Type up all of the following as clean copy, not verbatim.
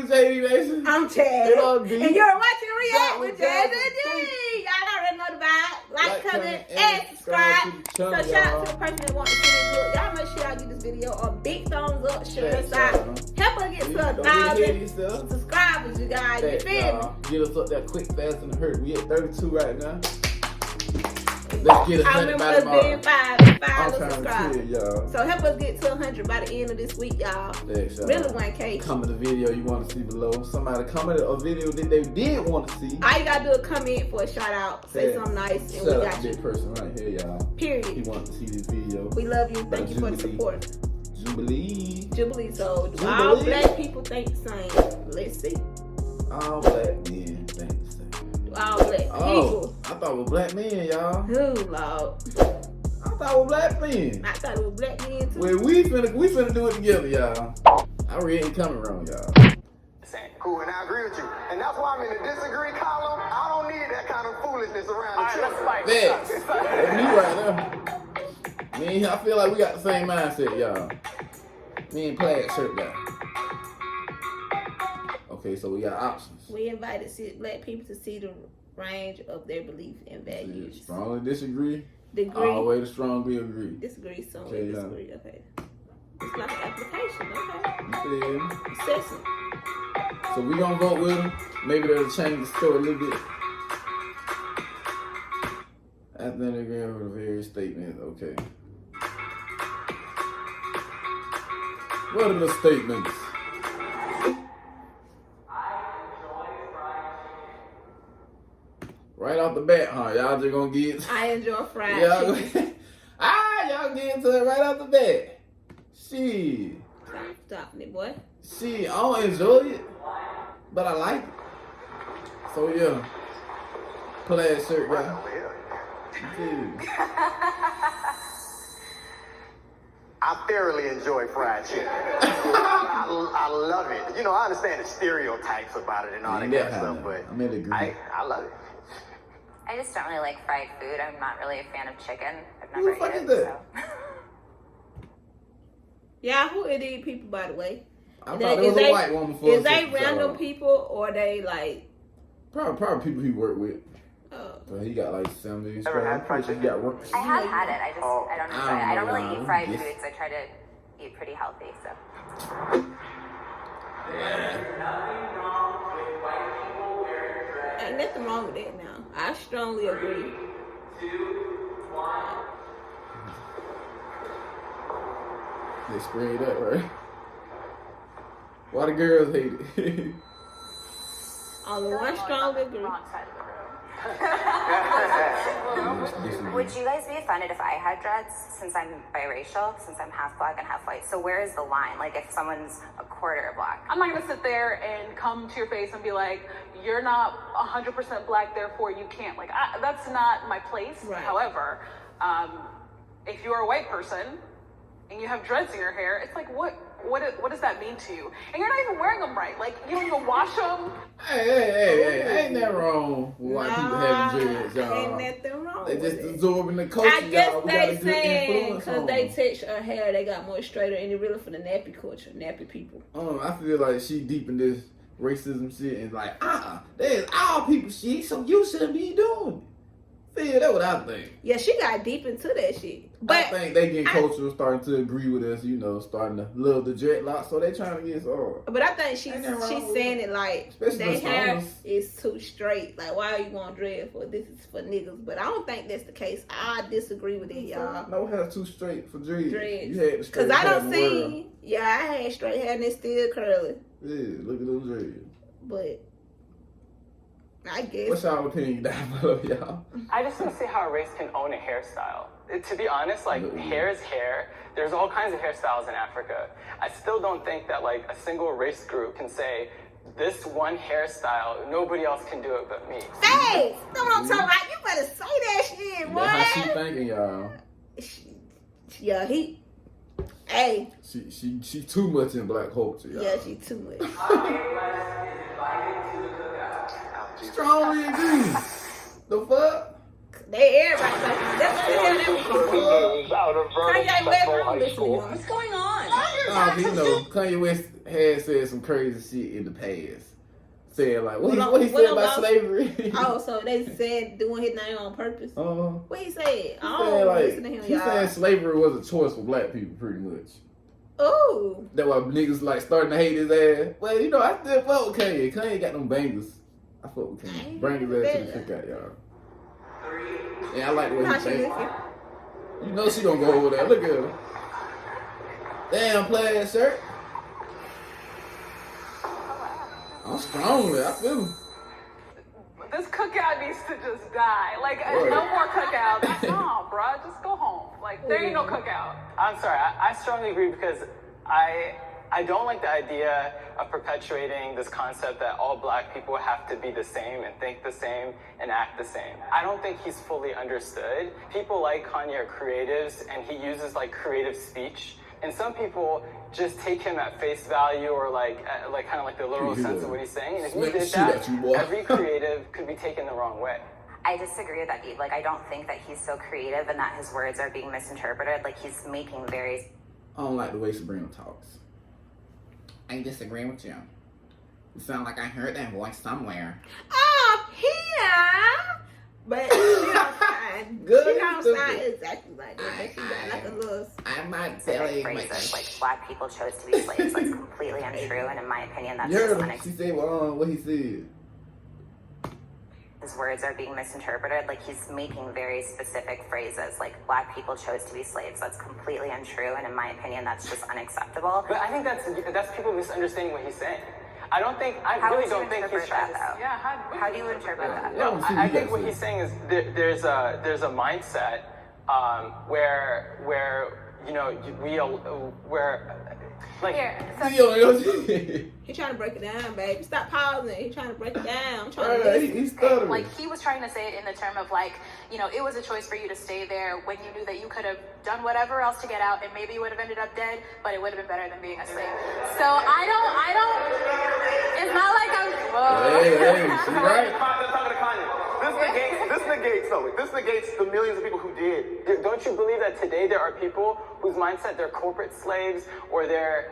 with JD Nation. I'm Chad. It all be. And you're watching React With with Jazz and Jazz D. Y'all already know the vibe. Like, comment, and subscribe. So shout out to the person that wants to see this look. Y'all make sure y'all give this video a big thumbs up. Share us out. Help us get to 1,000 subscribers, you guys. You feel me? Get us up there quick, fast, and hurt. We at 32 right now. Let's get 100 by tomorrow. Being five subscribers. Y'all. So help us get to 100 by the end of this week, y'all. Really 1K. Comment the video you want to see below. Somebody commented a video that they did want to see. All you gotta do is comment for a shout out. Say something nice, and we got you. Big person right here, y'all. Period. He wants to see this video. We love you. Thank you for the support. Jubilee. So all black people think the same. Let's see. All black men think the same. All black people. I thought it was black men, y'all. Who, Lord? I thought it was black men. I thought it was black men too. Well, we finna do it together, y'all. I really ain't coming wrong, y'all. Cool, and I agree with you. And that's why I'm in the disagree column. I don't need that kind of foolishness around the children. That's me right there. Me, I feel like we got the same mindset, y'all. Me and plaid shirt guy. Okay, so we got options. We invited black people to see the range of their belief and values. Strongly disagree. Degree. All the way to strongly agree. Disagree, so okay, disagree. Okay. It's like an application, okay. You feel me? Assessment. So we gonna vote with them. Maybe that'll change the story a little bit. After they agree with the various statements, okay. What are the statements? Right off the bat, huh? Y'all just gonna get. I enjoy fried chicken. Y'all get into it right off the bat. Shit. Stop me, boy. Shit, I don't enjoy it, but I like it. So yeah, plaid shirt guy. I thoroughly enjoy fried chicken. I love it. You know, I understand the stereotypes about it and all that kind of stuff, but I love it. I just don't really like fried food. I'm not really a fan of chicken. I've never eaten it. So. Yeah, who are these people, by the way? I thought it was a white woman for Is they random people or they like? Probably people he worked with. Oh. So he got like 70. He got work. I have had it. I don't enjoy it. I don't really eat fried foods. I try to eat pretty healthy. So. Ain't nothing wrong with that now. I strongly agree. 2, 1. They sprayed up, right? Why the girls hate it? Only one strongly agree. Wrong side of the room. Would you guys be offended if I had dreads since I'm biracial, since I'm half black and half white? So where is the line? Like if someone's a quarter black? I'm not gonna sit there and come to your face and be like, you're not 100% black, therefore you can't. Like that's not my place. Right. However, if you're a white person and you have dreads in your hair, it's like what does that mean to you? And you're not even wearing them right. Like you don't even wash them. Hey, ain't that wrong with white people having dreads, y'all? Ain't nothing wrong. They just with absorbing the culture. I guess y'all. they saying because they touch her hair, they got more straighter, and it really for the nappy culture, nappy people. I feel like she deep in this racism shit and like, there's all people shit, so you shouldn't be doing it. Feel that's what I think. Yeah, she got deep into that shit. But I think they getting cultural, starting to agree with us, you know, starting to love the dreadlocks, so they trying to get us all. But I think she's saying it like their hair is too straight. Like, why are you going dread for? This is for niggas. But I don't think that's the case. I disagree with it, y'all. No hair too straight for dreads. Dreads. You had the straight hair. Because I don't see. Yeah, I had straight hair and it's still curly. Yeah, look at those dreads. But I guess. What's y'all opinion down below, y'all? I just don't see how a race can own a hairstyle. To be honest, like, hair is hair. There's all kinds of hairstyles in Africa. I still don't think that, like, a single race group can say, this one hairstyle, nobody else can do it but me. Hey! That's what I'm talking about. You better say that shit, boy. That's how she thinking, y'all. Yeah, Hey. She too much in black culture, y'all. Yeah, she too much. Strongly agree. The fuck? They everybody like that's what they Kanye West wrong listening. What's going on? You know, Kanye West had said some crazy shit in the past. Saying like, what he said about slavery. Oh, so they said doing his name on purpose. What he said? He said slavery was a choice for black people, pretty much. Oh. That's why niggas like starting to hate his ass. Well, you know, I still fuck with Kanye. Kanye got them bangers. I fuck with Kanye. Bring his ass to the cookout, y'all. Yeah, I like the way he thinks. You know she gonna go over there. Look at her. Damn plaid shirt. I'm strong, man. I feel him. This cookout needs to just die. Like, no more cookouts. Nah, bruh, just go home. Like, there ain't no cookout. I'm sorry, I strongly agree because I don't like the idea of perpetuating this concept that all black people have to be the same and think the same and act the same. I don't think he's fully understood. People like Kanye are creatives and he uses like creative speech. And some people just take him at face value or like kind of like the literal sense of what he's saying. And if you did that, every creative could be taken the wrong way. I disagree with that, Eve. Like, I don't think that he's so creative and that his words are being misinterpreted. Like, he's making very... I don't like the way Sabrina talks. I disagree with you. You sound like I heard that voice somewhere. Oh, here! But she don't sound exactly like that. She got like a little... I'm not telling phrases like black people chose to be slaves. That's completely untrue, and in my opinion, that's just unacceptable. She said, what he said. His words are being misinterpreted. Like, he's making very specific phrases like black people chose to be slaves. That's completely untrue, and in my opinion, that's just unacceptable. But I think that's people misunderstanding what he's saying. I really don't think he's trying to. Yeah, how do you interpret that? No, I think what he's saying is there's a mindset where you know He's trying to break it down, baby. Stop pausing. He's trying to break it down. He's stuttering. Like, he was trying to say it in the term of like, you know, it was a choice for you to stay there when you knew that you could have done whatever else to get out, and maybe you would have ended up dead, but it would have been better than being a slave. So I don't. It's not like I'm. She's right. This negates the millions of people who did. Don't you believe that today there are people whose mindset they're corporate slaves or they're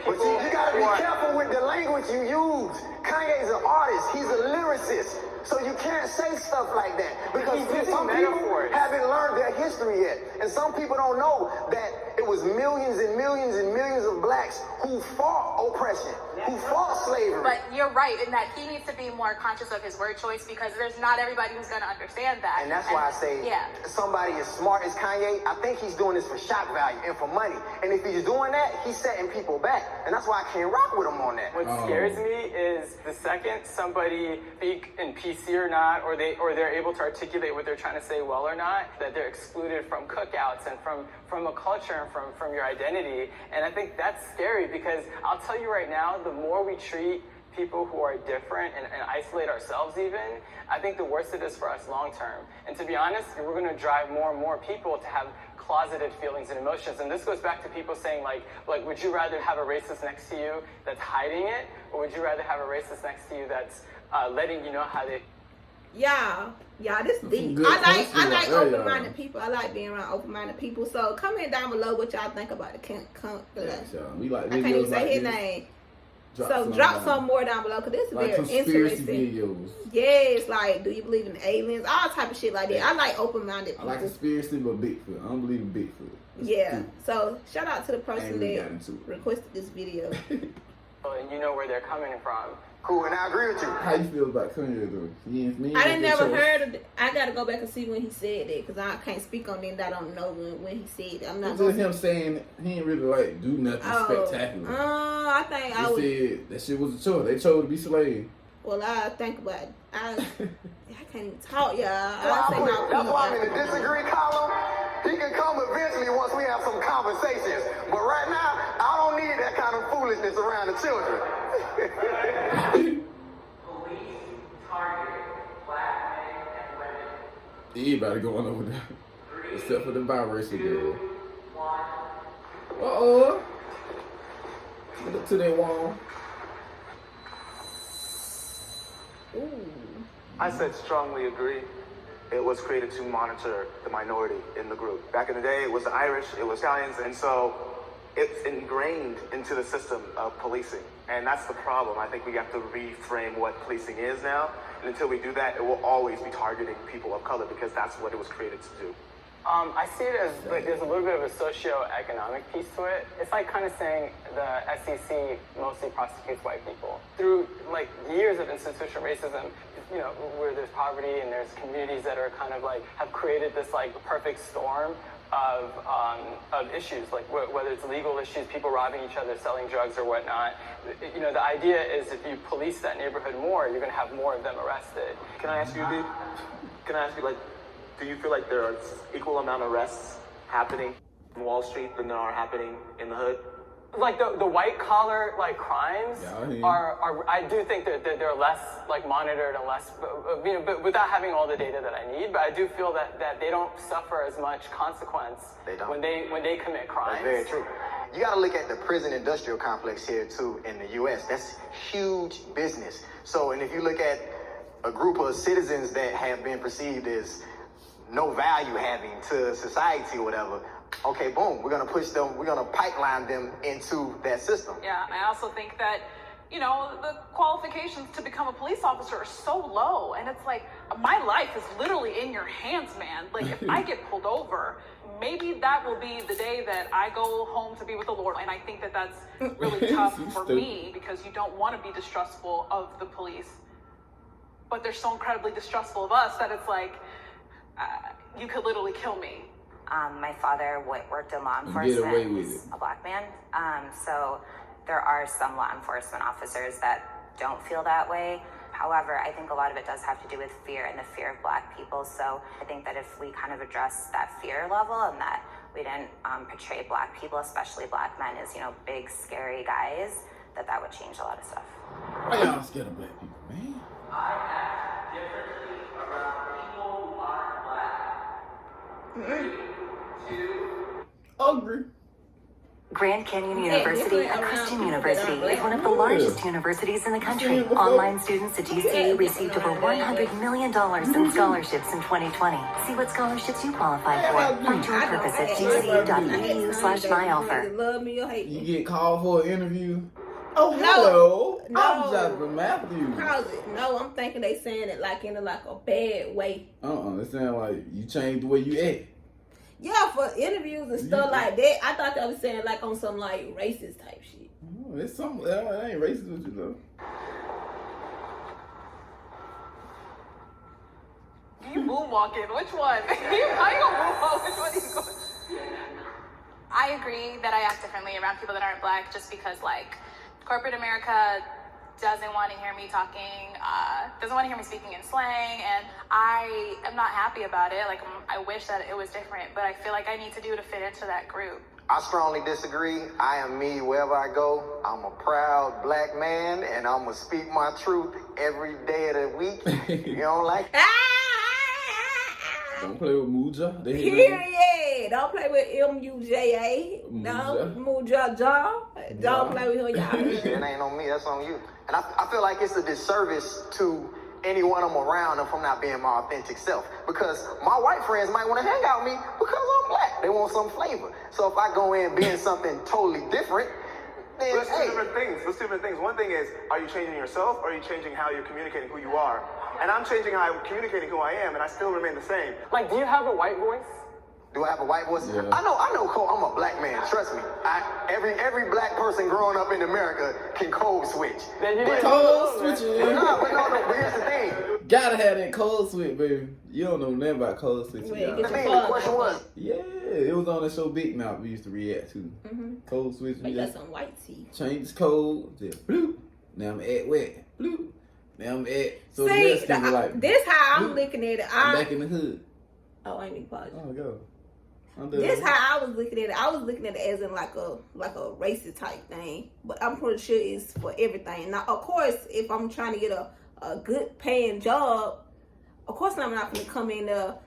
people? But you gotta be careful with the language you use. Kanye's an artist. He's a lyricist. So you can't say stuff like that because some people haven't learned their history yet. And some people don't know that it was millions and millions and millions of blacks who fought oppression, who fought slavery. But you're right in that he needs to be more conscious of his word choice because there's not everybody who's going to understand that. And that's why I say somebody as smart as Kanye, I think he's doing this for shock value and for money. And if he's doing that, he's setting people back. And that's why I can't rock with him on that. What scares me is the second somebody speak in PC or not, or they're able to articulate what they're trying to say well or not, that they're excluded from cookouts and from a culture and from your identity. And I think that's scary because I'll tell you right now, the more we treat people who are different and isolate ourselves even, I think the worse it is for us long term. And to be honest, we're going to drive more and more people to have closeted feelings and emotions. And this goes back to people saying like would you rather have a racist next to you that's hiding it, or would you rather have a racist next to you that's letting you know how they... Yeah, this deep. I like open-minded people. I like being around open-minded people. So comment down below what y'all think about the we like I can't even say his name. Drop some more down below because this is very interesting. Videos. Yes, like do you believe in aliens? All type of shit like that. I like open-minded people. I like conspiracy, but Bigfoot. I don't believe in Bigfoot. Yeah. So shout out to the person that requested this video. And you know where they're coming from. Cool, and I agree with you. How you feel about Kanye though? I didn't never heard of it. I gotta go back and see when he said that because I can't speak on it. I don't know when he said it. I'm not. Just him saying he didn't really like do nothing spectacular. I think I would. Said that shit was a choice. They chose to be slaves. Well, I think about it. I can't even talk, y'all. That's why I'm in the disagree column. He can come eventually once we have some conversations. But right now, I don't need that kind of foolishness around the children. Police target black men and women. Everybody going over there. Except for the biracial girl. 1. Look to that wall. Ooh. I said strongly agree. It was created to monitor the minority in the group. Back in the day, it was the Irish, it was Italians, and so it's ingrained into the system of policing. And that's the problem. I think we have to reframe what policing is now. And until we do that, it will always be targeting people of color because that's what it was created to do. I see it as like there's a little bit of a socio-economic piece to it. It's like kind of saying the SEC mostly prosecutes white people. Through like years of institutional racism, you know, where there's poverty and there's communities that are kind of like have created this like perfect storm of issues, like whether it's legal issues, people robbing each other, selling drugs or whatnot. You know, the idea is if you police that neighborhood more, you're going to have more of them arrested. Can I ask you, dude? Can I ask you, like, do you feel like there are equal amount of arrests happening in Wall Street than there are happening in the hood? Like the white collar like crimes are I do think that they're less like monitored and less, you know, but without having all the data that I need. But I do feel that they don't suffer as much consequence when they commit crimes. That's very true. You got to look at the prison industrial complex here too in the U.S. That's huge business. So, and if you look at a group of citizens that have been perceived as no value having to society or whatever, okay, boom, we're going to push them, we're going to pipeline them into that system. Yeah, I also think that, you know, the qualifications to become a police officer are so low. And it's like, my life is literally in your hands, man. Like, if I get pulled over, maybe that will be the day that I go home to be with the Lord. And I think that that's really tough for me because you don't want to be distrustful of the police. But they're so incredibly distrustful of us that it's like, you could literally kill me. My father worked in law enforcement. He's a black man. So there are some law enforcement officers that don't feel that way. However, I think a lot of it does have to do with fear and the fear of black people. So I think that if we kind of address that fear level and that we didn't portray black people, especially black men, as, you know, big, scary guys, that would change a lot of stuff. Why y'all scared of black people, man? I act differently around people who aren't black. 3, 2. Agree. Grand Canyon University, a Christian university, is one of the largest universities in the country. Online students at GCU received over $100 million in scholarships in 2020. See what scholarships you qualify for. Find your purpose at gcu.edu/myoffer. Love me or hate me. You get called for an interview. Oh, hello. I'm Jasmine Matthews. No, I'm thinking they saying it like in a bad way. They saying like you changed the way you act. Yeah, for interviews and stuff like that. I thought they was saying like on some like racist type shit. Oh, it's something. It ain't racist with you though. You moonwalking? Which one? How you gonna moonwalk? Which one are you going? I agree that I act differently around people that aren't black just because like corporate America doesn't want to hear me talking, doesn't want to hear me speaking in slang, and I am not happy about it. Like, I wish that it was different, but I feel like I need to do to fit into that group. I strongly disagree. I am me wherever I go. I'm a proud black man, and I'm going to speak my truth every day of the week. You don't like it? Don't play with Muja. Period. Don't play with M-U-J-A. No, Muja. Don't play with her, y'all. It ain't on me. That's on you. And I feel like it's a disservice to anyone I'm around if I'm not being my authentic self. Because my white friends might want to hang out with me because I'm black. They want some flavor. So if I go in being something totally different, then Let's do different things. One thing is, are you changing yourself or are you changing how you're communicating who you are? And I'm changing how I'm communicating who I am, and I still remain the same. Like, do you have a white voice? Do I have a white voice? Yeah. I know Cole, I'm a black man, trust me. Every black person growing up in America can code switch. Then you But- Code switching. but here's the thing. Gotta have that code switch, baby. You don't know nothing about code switching. Wait, The question was, Yeah, it was on the show Big Mouth we used to react to. Code switching. They got some white tea. Change code, just bloop. Now I'm at wet. Bloop. Now I'm at. So the See, Mexicans are like, this how I'm bloop. looking at it. I'm back in the hood. I ain't even pause. Oh, go. This how I was looking at it. I was looking at it as in like a racist type thing, but I'm pretty sure it's for everything. Now, of course, if I'm trying to get a good paying job, of course I'm not gonna come in there.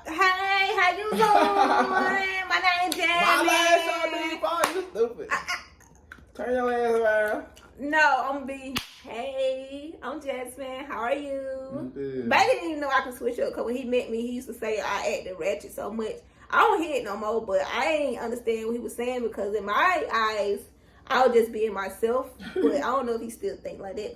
Hey, how you doing? My name's Jasmine. My last you stupid. Turn your ass around. No, I'm gonna be. Hey, I'm Jasmine. How are you? Good. Baby didn't even know I could switch up because when he met me, he used to say I acted ratchet so much. I don't hear it no more, but I ain't understand what he was saying because in my eyes, I was just being myself. But I don't know if he still think like that.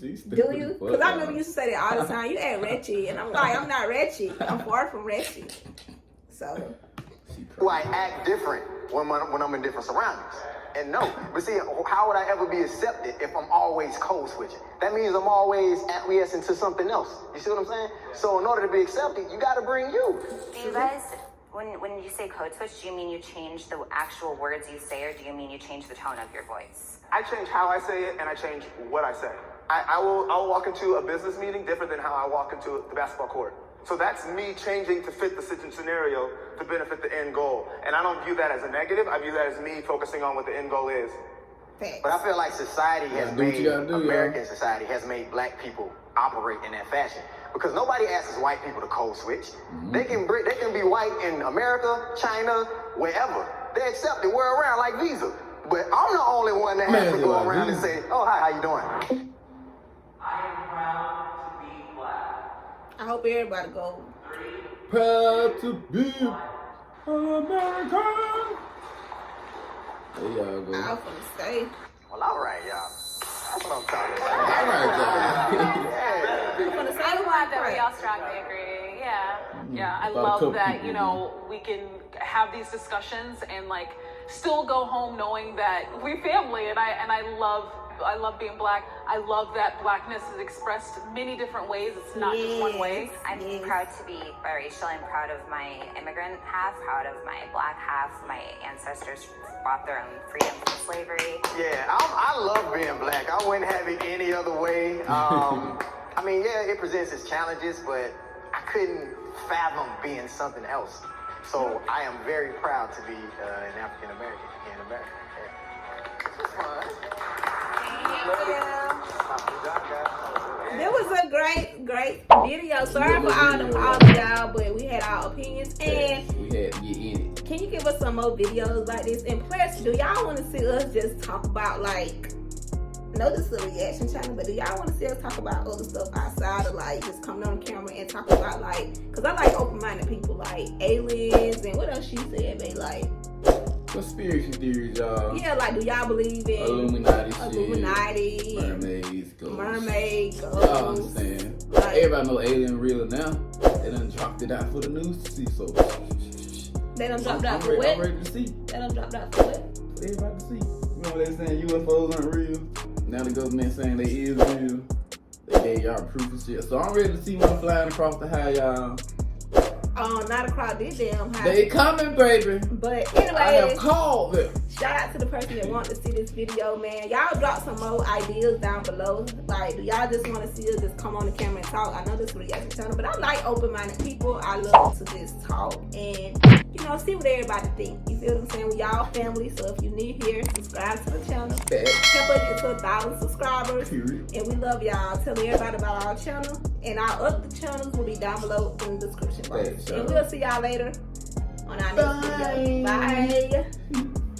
Do you? Because I remember you used to say that all the time. You act wretched, and I'm like, I'm not wretched. I'm far from wretched. So. I act different when I'm in different surroundings. And no, but see, how would I ever be accepted if I'm always code switching? That means I'm always acquiescing to something else. You see what I'm saying? So in order to be accepted, you got to bring you. Do you guys, when you say code switch, do you mean you change the actual words you say, or do you mean you change the tone of your voice? I change how I say it, and I change what I say. I'll walk into a business meeting different than how I walk into the basketball court. So that's me changing to fit the scenario to benefit the end goal. And I don't view that as a negative. I view that as me focusing on what the end goal is. But I feel like society has made, American society has made black people operate in that fashion. Because nobody asks white people to code switch. They can be white in America, China, wherever. They accept it. We're around like Visa. But I'm the only one that has to go around and say, oh, hi, how you doing? I am proud to be black. I hope everybody go. Proud to be American. There y'all go. I was gonna say. Well, all right, y'all. That's what I'm talking about. All right, y'all. I'm gonna say I'm glad that we all strongly agree. Yeah. Yeah, I love that, you know, we can have these discussions and like still go home knowing that we're family, and I love being black. I love that blackness is expressed many different ways. It's not just one way. I'm proud to be biracial. I'm proud of my immigrant half, proud of my black half. My ancestors fought their own freedom from slavery. Yeah, I love being black. I wouldn't have it any other way. I mean, yeah, it presents its challenges, but I couldn't fathom being something else. So I am very proud to be an African American in America. It was a great video. Sorry for all of y'all, but we had our opinions and we had to get in it. Can you give us some more videos like this? And plus, do y'all want to see us just talk about like? I know this is a reaction channel, but do y'all want to see us talk about other stuff outside of like just coming on camera and talk about like? Cause I like open-minded people, like aliens and what else she said, they like. Conspiracy theories, y'all. Yeah, like do y'all believe in Illuminati, mermaids, ghosts. Y'all understand? Like, everybody know alien real now. They done dropped it out for the news to see. So they done dropped out for what? I'm ready to see. They done dropped out for what? For everybody to see. Remember they saying UFOs aren't real? Now the government saying they is real. They gave y'all proof and shit. So I'm ready to see one flying across the high, y'all. Not across this damn house. They coming, baby. But anyway, I have called them. Shout out to the person that want to see this video, man. Y'all drop some more ideas down below. Like, do y'all just want to see us just come on the camera and talk? I know this is a reaction channel, but I like open-minded people. I love to just talk and, you know, see what everybody think. You feel what I'm saying? We all family, so if you're new here, subscribe to the channel. Help us get to 1,000 subscribers. Period. And we love y'all. Tell everybody about our channel. And our other channels will be down below in the description box. And we'll see y'all later on our next video. Bye.